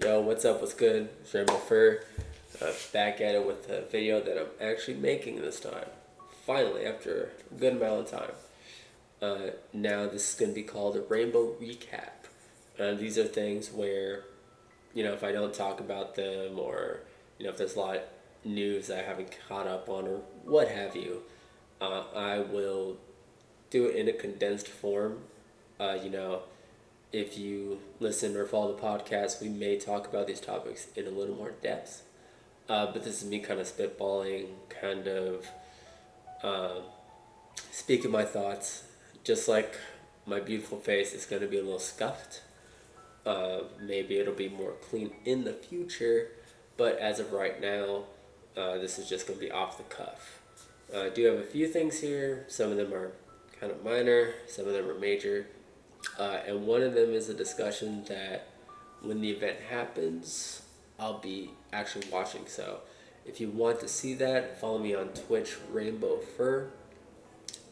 Yo, what's up? What's good? It's Rainbow Fur. Back at it with a video that I'm actually making this time. Finally, after a good amount of time. Now this is going to be called a Rainbow Recap. These are things where, if I don't talk about them or, if there's a lot of news I haven't caught up on or what have you, I will do it in a condensed form. Uh, you know, if you listen or follow the podcast, we may talk about these topics in a little more depth. But this is me kind of spitballing, kind of uh, speaking my thoughts. Just like my beautiful face is going to be a little scuffed. Maybe it'll be more clean in the future. But as of right now, this is just going to be off the cuff. I do have a few things here. Some of them are kind of minor, some of them are major. And one of them is a discussion that when the event happens, I'll be actually watching. So if you want to see that, follow me on Twitch, Rainbow Fur,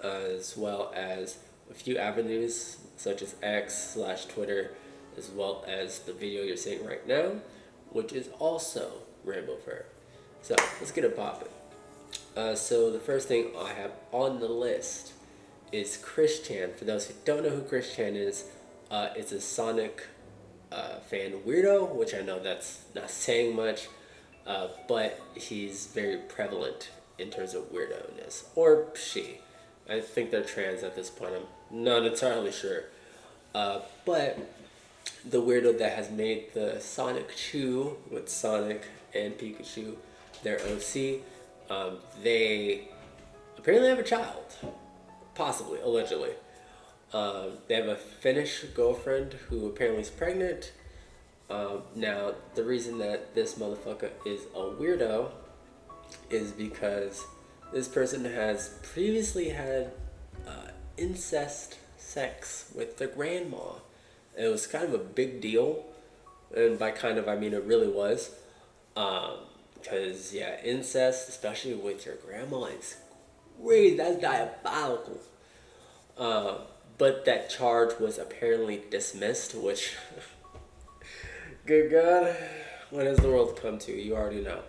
as well as a few avenues such as X/Twitter, as well as the video you're seeing right now, which is also Rainbow Fur. So let's get it popping. So the first thing I have on the list is Chris Chan. For those who don't know who Chris Chan is, it's a Sonic fan weirdo, which I know that's not saying much, but he's very prevalent in terms of weirdo-ness. Or she. I think they're trans at this point. I'm not entirely sure. But the weirdo that has made the Sonic Chew with Sonic and Pikachu their OC, they apparently have a child. Possibly, allegedly. They have a Finnish girlfriend who apparently is pregnant. Now, the reason that this motherfucker is a weirdo is because this person has previously had incest sex with their grandma. It was kind of a big deal. And by kind of, I mean it really was. Because, yeah, incest, especially with your grandma, is crazy. That's diabolical. But that charge was apparently dismissed, which, good God, what has the world come to? You already know.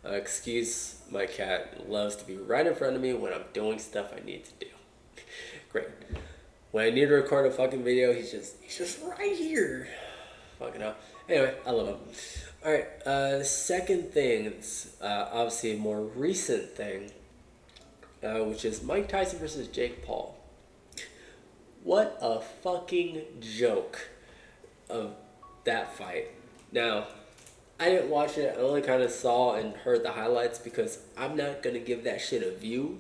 Excuse my cat, loves to be right in front of me when I'm doing stuff I need to do. Great. When I need to record a fucking video, he's just right here. Fucking hell. Anyway, I love him. Alright, second thing, it's obviously a more recent thing, which is Mike Tyson versus Jake Paul. What a fucking joke of that fight. Now, I didn't watch it. I only kind of saw and heard the highlights because I'm not going to give that shit a view.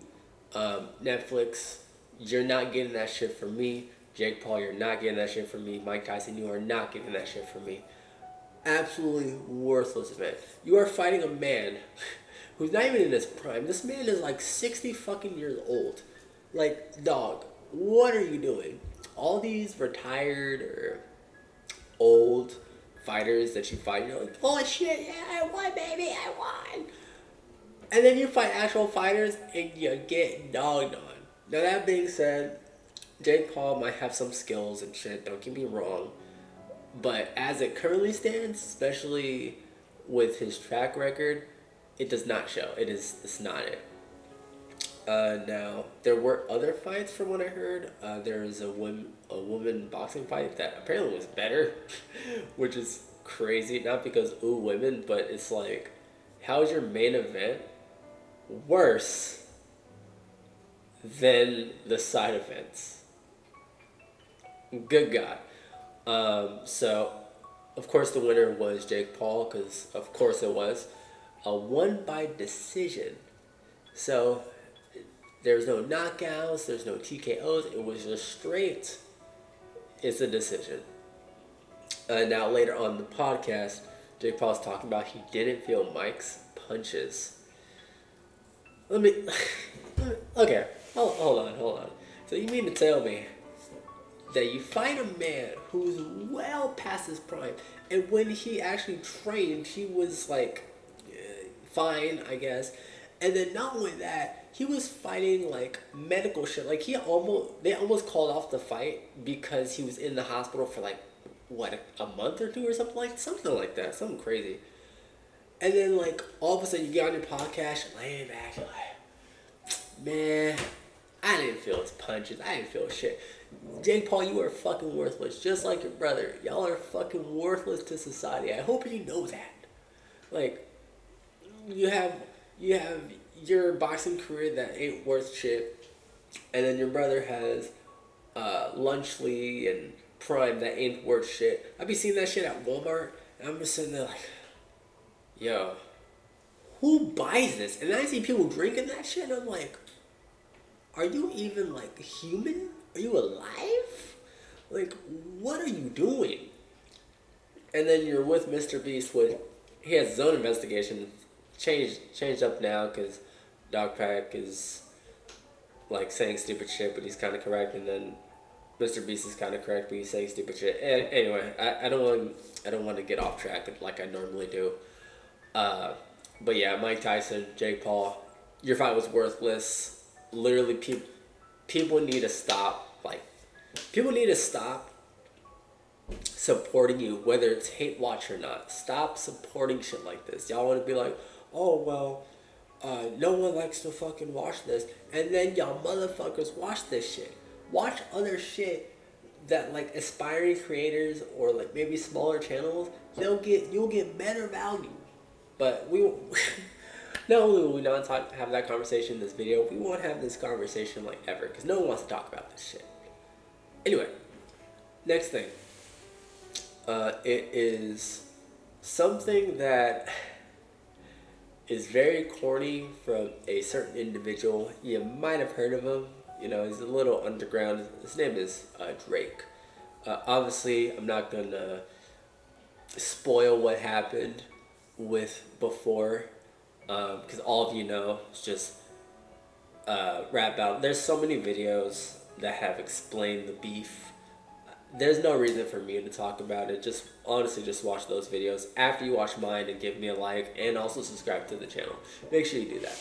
Netflix, you're not getting that shit from me. Jake Paul, you're not getting that shit from me. Mike Tyson, you are not getting that shit from me. Absolutely worthless event. You are fighting a man who's not even in his prime. This man is like 60 fucking years old. Like, dog, what are you doing? All these retired or old fighters that you fight, you're like, oh shit, yeah, I won, baby, I won. And then you fight actual fighters and you get dogged on. Now, that being said, Jake Paul might have some skills and shit, don't get me wrong. But as it currently stands, especially with his track record, it does not show. It's not it. Now, there were other fights from what I heard. There was a woman boxing fight that apparently was better, which is crazy. Not because, ooh, women, but it's like, how is your main event worse than the side events? Good God. So, of course, the winner was Jake Paul, because of course it was. Won by decision. So, there's no knockouts, there's no TKOs, it was just straight. It's a decision. Now, later on the podcast, Jake Paul's talking about he didn't feel Mike's punches. Okay, hold on. So, you mean to tell me that you fight a man who's well past his prime, and when he actually trained, he was like, fine, I guess. And then not only that, he was fighting like medical shit. Like they almost called off the fight because he was in the hospital for like what, a month or two or something like that, something crazy. And then like all of a sudden you get on your podcast, you're laying back, you're like, man, I didn't feel his punches. I didn't feel shit. Jake Paul, you are fucking worthless, just like your brother. Y'all are fucking worthless to society. I hope you know that. Like, you have your boxing career that ain't worth shit, and then your brother has Lunchley and Prime that ain't worth shit. I be seeing that shit at Walmart, and I'm just sitting there like, yo, who buys this? And then I see people drinking that shit, and I'm like, are you even like human? Are you alive? Like, what are you doing? And then you're with Mr. Beast, which he has his own investigation. Changed up now because Dogpack is like saying stupid shit, but he's kind of correct, and then Mr. Beast is kind of correct, but he's saying stupid shit. And anyway, I don't want to get off track like I normally do. But yeah, Mike Tyson, Jake Paul, your fight was worthless. Literally, people need to stop. Like, people need to stop supporting you, whether it's hate watch or not. Stop supporting shit like this. Y'all want to be like, oh well, no one likes to fucking watch this, and then y'all motherfuckers watch this shit. Watch other shit that like aspiring creators or like maybe smaller channels. You'll get better value. But we not only will we not have that conversation in this video, we won't have this conversation like ever because no one wants to talk about this shit. Anyway, next thing. It is something that is very corny from a certain individual. You might have heard of him. You know, he's a little underground. His name is Drake. Obviously, I'm not gonna spoil what happened with before, because all of you know, it's just rap battle. There's so many videos that have explained the beef. There's no reason for me to talk about it. Just honestly, just watch those videos after you watch mine and give me a like and also subscribe to the channel. Make sure you do that.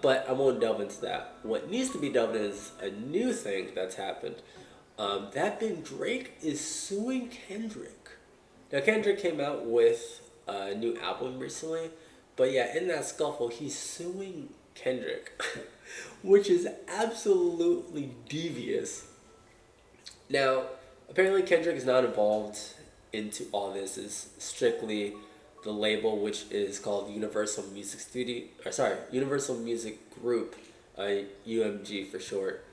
But I won't delve into that. What needs to be delved in is a new thing that's happened. That being Drake is suing Kendrick. Now Kendrick came out with a new album recently, but yeah, in that scuffle, he's suing Kendrick, which is absolutely devious. Now, apparently Kendrick is not involved into all this. It's strictly the label, which is called Universal Music Universal Music Group, UMG for short.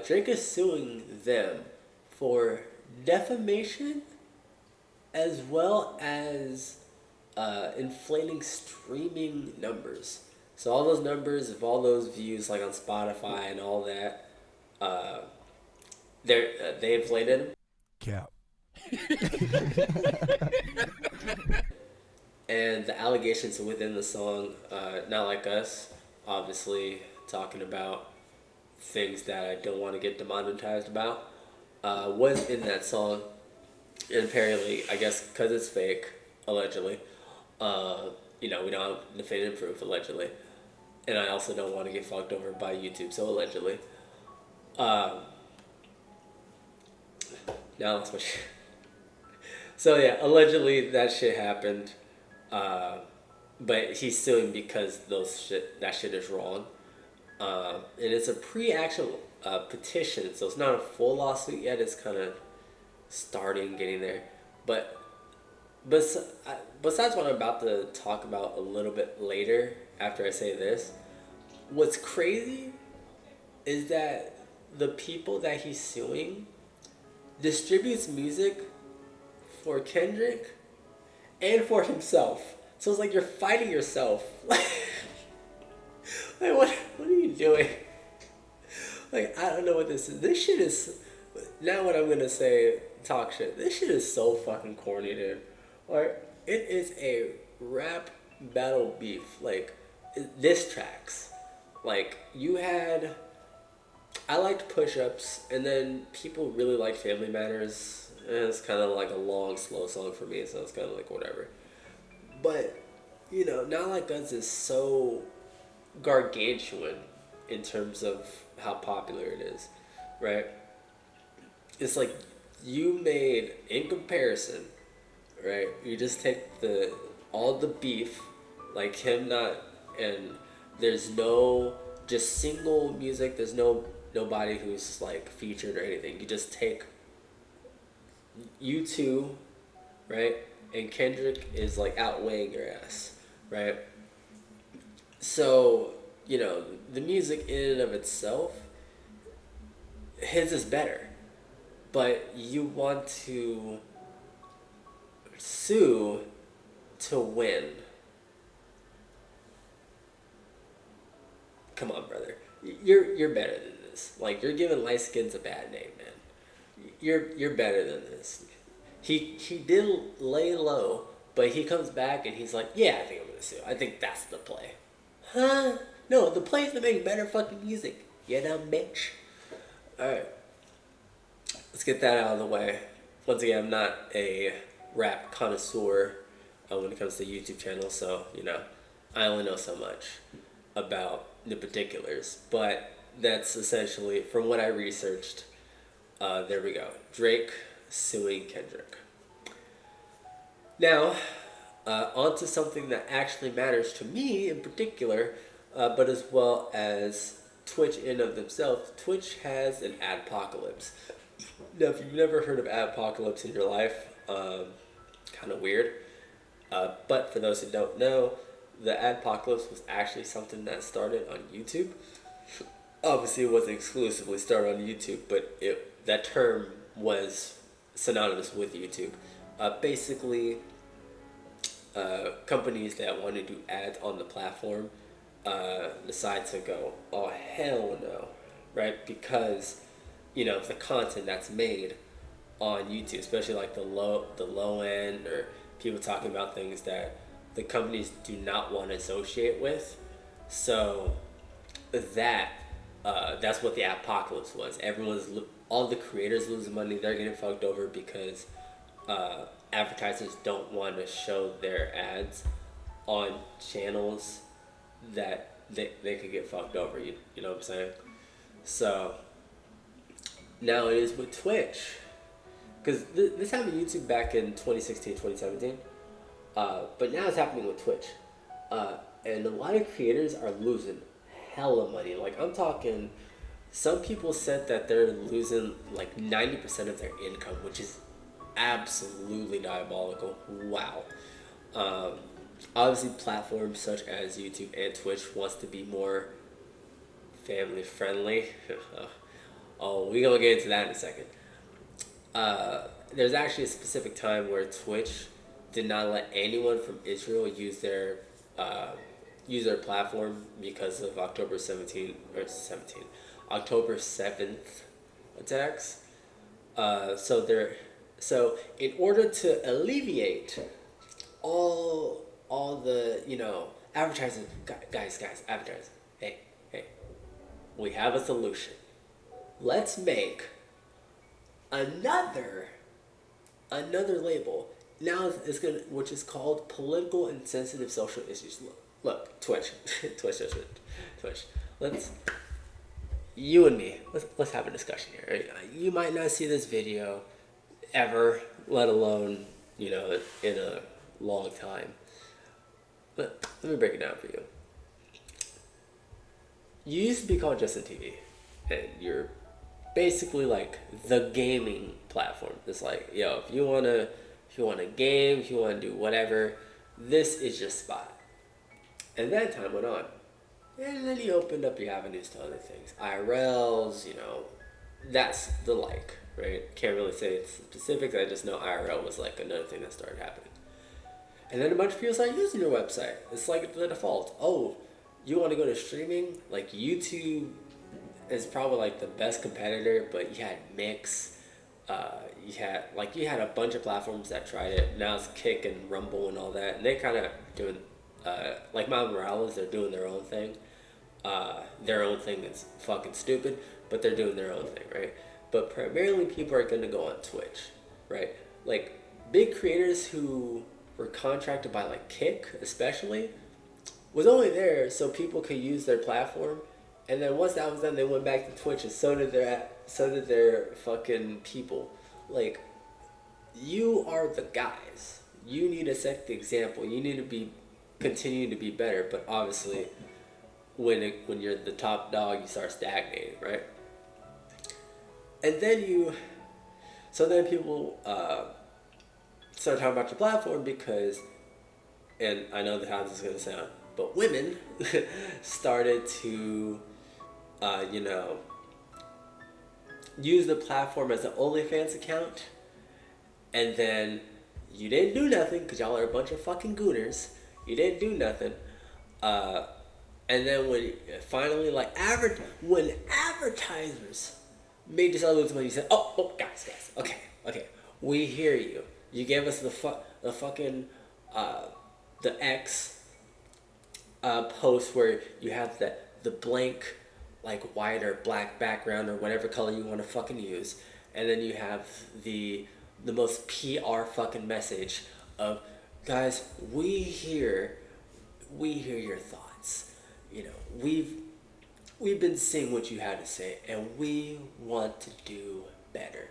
Drake is suing them for defamation as well as inflating streaming numbers. So all those numbers of all those views, like on Spotify and all that, they inflated them. Cap. And the allegations within the song, Not Like Us, obviously talking about things that I don't want to get demonetized about, was in that song. And apparently, I guess because it's fake, allegedly, we don't have definitive proof, allegedly. And I also don't want to get fucked over by YouTube, so allegedly. Now that's my shit. So yeah, allegedly that shit happened. But he's suing because that shit is wrong. And it's a pre-action petition, so it's not a full lawsuit yet. It's kind of starting, getting there. But besides what I'm about to talk about a little bit later, after I say this, what's crazy is that the people that he's suing distributes music for Kendrick and for himself. So it's like you're fighting yourself. Like, what are you doing? Like, I don't know what this is. This shit is, now what I'm gonna say, talk shit. This shit is so fucking corny, dude. Like, it is a rap battle beef. Like, diss tracks. Like, I liked Push-Ups, and then people really liked Family Matters, and it's kind of like a long, slow song for me, so it's kind of like whatever. But, Not Like Us is so gargantuan in terms of how popular it is, right? It's like you made, in comparison, right? You just take all the beef, like him not, and there's no just single music. There's nobody who's like featured or anything. You just take you two, right? And Kendrick is like outweighing your ass, right? So the music in and of itself, his is better, but you want to sue to win. Come on, brother. You're better than this. Like, you're giving light skins a bad name, man. You're better than this. He did lay low, but he comes back and he's like, yeah, I think I'm gonna sue. I think that's the play. Huh? No, the play's to make better fucking music. You dumb bitch. Alright. Let's get that out of the way. Once again, I'm not a rap connoisseur when it comes to YouTube channels, so, I only know so much about the particulars. But that's essentially, from what I researched, there we go. Drake suing Kendrick. Now, on to something that actually matters to me in particular, but as well as Twitch in of themselves. Twitch has an adpocalypse. Now, if you've never heard of Adpocalypse in your life, kind of weird. But for those who don't know, the Adpocalypse was actually something that started on YouTube. Obviously, it wasn't exclusively started on YouTube, but that term was synonymous with YouTube. Basically, companies that want to do ads on the platform decide to go, oh, hell no, right? Because the content that's made on YouTube, especially like the low end, or people talking about things that the companies do not want to associate with. So that's what the apocalypse was. All the creators losing money. They're getting fucked over because advertisers don't want to show their ads on channels that they could get fucked over. You know what I'm saying? So now it is with Twitch, because this happened to YouTube back in 2016, 2017, but now it's happening with Twitch, and a lot of creators are losing hella money. Like, I'm talking, some people said that they're losing like 90% of their income, which is absolutely diabolical. Wow. Obviously, platforms such as YouTube and Twitch wants to be more family friendly. Oh, we're gonna get into that in a second. There's actually a specific time where Twitch did not let anyone from Israel use their platform because of October 7th attacks. So in order to alleviate all the advertising, guys, advertising. Hey, we have a solution. Let's make another label. Now which is called political and sensitive social issues. Look, Twitch. You and me, let's have a discussion here. Right? You might not see this video ever, let alone, in a long time. But let me break it down for you. You used to be called Justin TV, and you're basically like the gaming platform. It's like, yo, if you wanna game, if you wanna do whatever, this is your spot. And that time went on. And then you opened up your avenues to other things. IRLs, that's the like, right? Can't really say it's specific. I just know IRL was like another thing that started happening. And then a bunch of people started using your website. It's like the default. Oh, you want to go to streaming? Like, YouTube is probably like the best competitor, but you had Mix. You had a bunch of platforms that tried it. Now it's Kick and Rumble and all that. And they kind of doing, like Miles Morales, they're doing their own thing. Their own thing is fucking stupid, but they're doing their own thing, right? But primarily people are going to go on Twitch, right? Like, big creators who were contracted by like Kick especially was only there so people could use their platform, and then once that was done, they went back to Twitch, and so did their fucking people. like, you are the guys. You need to set the example. You need to be continue to be better. But obviously, when you're the top dog, you start stagnating, right? And then people start talking about your platform because, and I know how this is gonna sound, but women started to, you know, use the platform as an OnlyFans account, and then you didn't do nothing because y'all are a bunch of fucking gooners. You didn't do nothing. And then when finally, like, when advertisers made this other money, you said, oh, guys, okay, we hear you. You gave us the fucking, the X post where you have the blank, like, white or black background or whatever color you want to fucking use, and then you have the most PR fucking message of, guys, we hear your thoughts. You know, we've been seeing what you had to say, and we want to do better.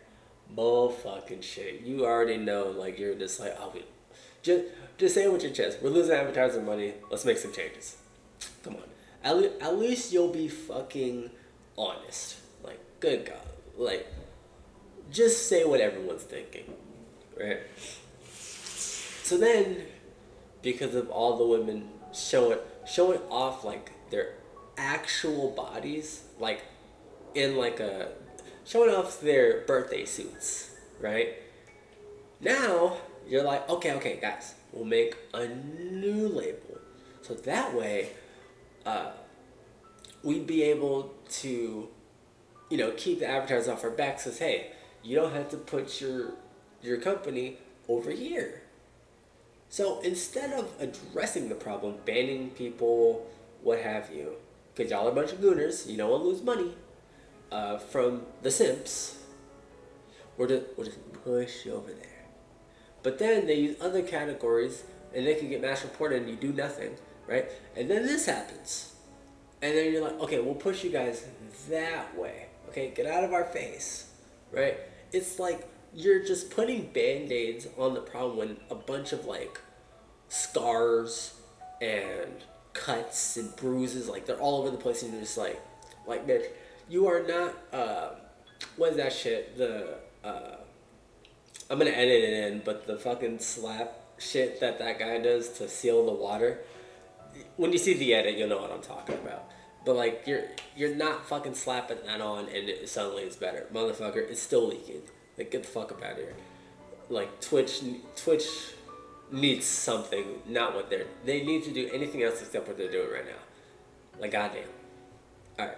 Bull fucking shit. You already know, like, you're just like, oh, just say it with your chest. We're losing advertising money. Let's make some changes. Come on. At least you'll be fucking honest. Like, good God. Like, just say what everyone's thinking. Right? So then, because of all the women showing off, like, their actual bodies, like, in, like, showing off their birthday suits, right? Now, you're like, okay, guys, we'll make a new label. So that way, we'd be able to, you know, keep the advertisers off our backs. Says, hey, you don't have to put your company over here. So instead of addressing the problem, banning people, what have you, because y'all are a bunch of gooners, you don't want to lose money from the simps, we'll just push you over there. But then they use other categories, and they can get mass reported, and you do nothing, right? And then this happens. And then you're like, okay, we'll push you guys that way. Okay, get out of our face, right? It's like you're just putting band-aids on the problem when a bunch of, like, scars and cuts and bruises, like, they're all over the place, and you're just like, bitch, you are not, what is that shit? I'm gonna edit it in, but the fucking slap shit that guy does to seal the water, when you see the edit, you'll know what I'm talking about. But, like, you're not fucking slapping that on and suddenly it's better. Motherfucker, it's still leaking. Like, get the fuck up out of here. Like, Twitch needs something, not what they need to do anything else except what they're doing right now. Like, goddamn. Alright.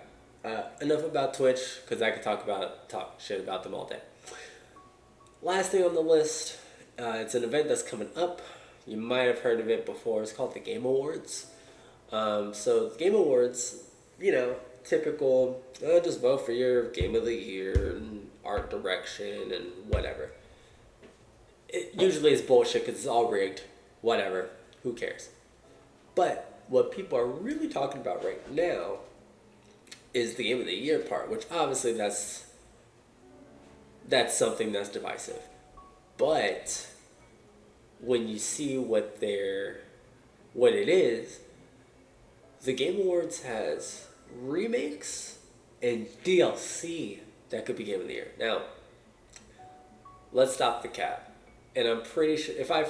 Enough about Twitch, because I could talk shit about them all day. Last thing on the list, it's an event that's coming up. You might have heard of it before. It's called the Game Awards. So the Game Awards, you know, typical, just vote for your Game of the Year and art direction and whatever. It usually is bullshit because it's all rigged. Whatever. Who cares? But what people are really talking about right now is the Game of the Year part, which obviously that's something that's divisive. But when you see what it is, the Game Awards has remakes and DLC that could be Game of the Year. Now, let's stop the cap. And I'm pretty sure, if I'm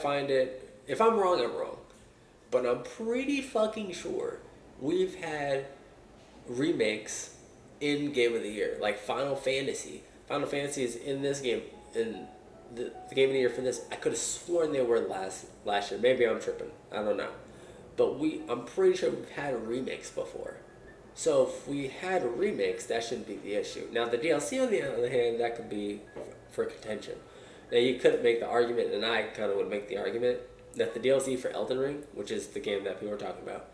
wrong, I'm wrong. But I'm pretty fucking sure we've had remakes in Game of the Year. Like Final Fantasy. Final Fantasy is in this game, in the Game of the Year for this. I could have sworn they were last year. Maybe I'm tripping. I don't know. But I'm pretty sure we've had remakes before. So if we had remakes, that shouldn't be the issue. Now the DLC, on the other hand, that could be for contention. Now you could make the argument, and I kind of would make the argument, that the DLC for Elden Ring, which is the game that people are talking about,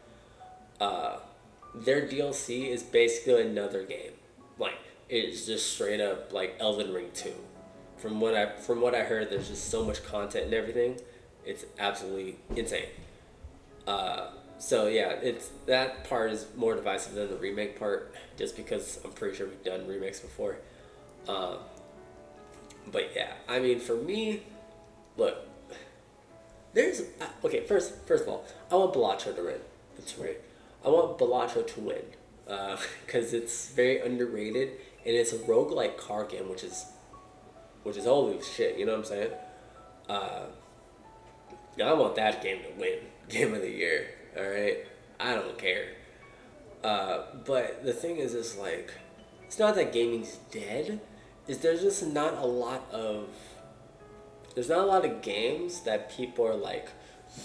their DLC is basically another game. Like, it's just straight up like Elden Ring 2. From what I heard, there's just so much content and everything. It's absolutely insane. So yeah, that part is more divisive than the remake part, just because I'm pretty sure we've done remakes before. But yeah, I mean, for me, look, there's okay. First of all, I want Balacho to win. That's right. I want Balacho to win because it's very underrated and it's a roguelike car game, which is holy shit. You know what I'm saying? Uh, I want that game to win Game of the Year. All right, I don't care. But the thing is like, it's not that gaming's dead. Is there's just not a lot of there's not a lot of games that people are like,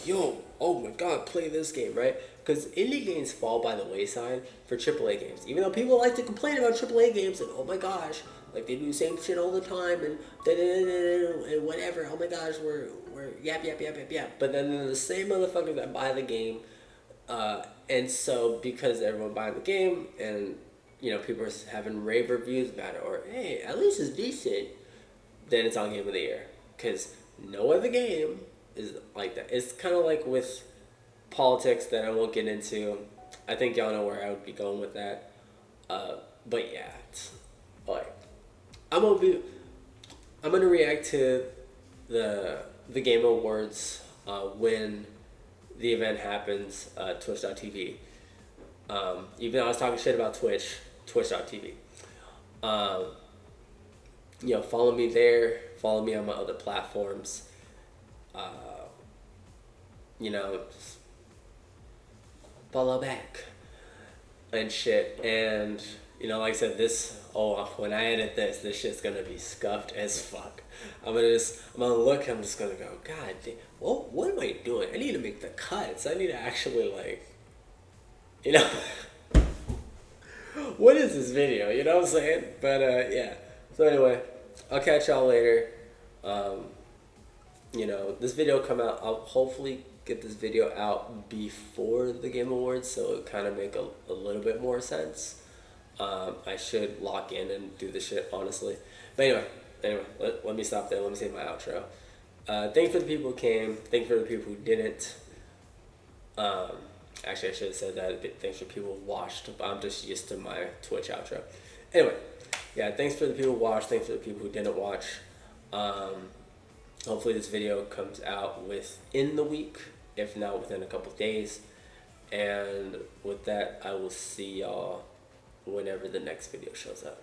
yo, oh my god, play this game, right? Because indie games fall by the wayside for AAA games. Even though people like to complain about AAA games and oh my gosh, like they do the same shit all the time and and whatever. Oh my gosh, we're yap. But then they're the same motherfuckers that buy the game, and so because everyone buying the game and people are having rave reviews about it or hey at least it's decent, then it's on Game of the Year because no other game is like that. It's kind of like with politics that I won't get into. I think y'all know where I would be going with that. But yeah, it's like I'm gonna be I'm gonna react to the Game Awards when the event happens. Twitch.tv. Even though I was talking shit about Twitch.tv. Um, follow me there. Follow me on my other platforms. Just follow back and shit. And like I said, when I edit this shit's gonna be scuffed as fuck. I'm gonna look. I'm just gonna go. God damn. Well, what am I doing? I need to make the cuts. I need to actually you know. What is this video? You know what I'm saying? But yeah. So anyway, I'll catch y'all later. This video come out. I'll hopefully get this video out before the Game Awards, so it kind of make a little bit more sense. I should lock in and do this shit honestly. But anyway, let me stop there. Let me say my outro. Thanks for the people who came. Thanks for the people who didn't. Actually, I should have said that. Thanks for people who watched. But I'm just used to my Twitch outro. Anyway, yeah, thanks for the people who watched. Thanks for the people who didn't watch. Hopefully this video comes out within the week, if not within a couple days. And with that, I will see y'all whenever the next video shows up.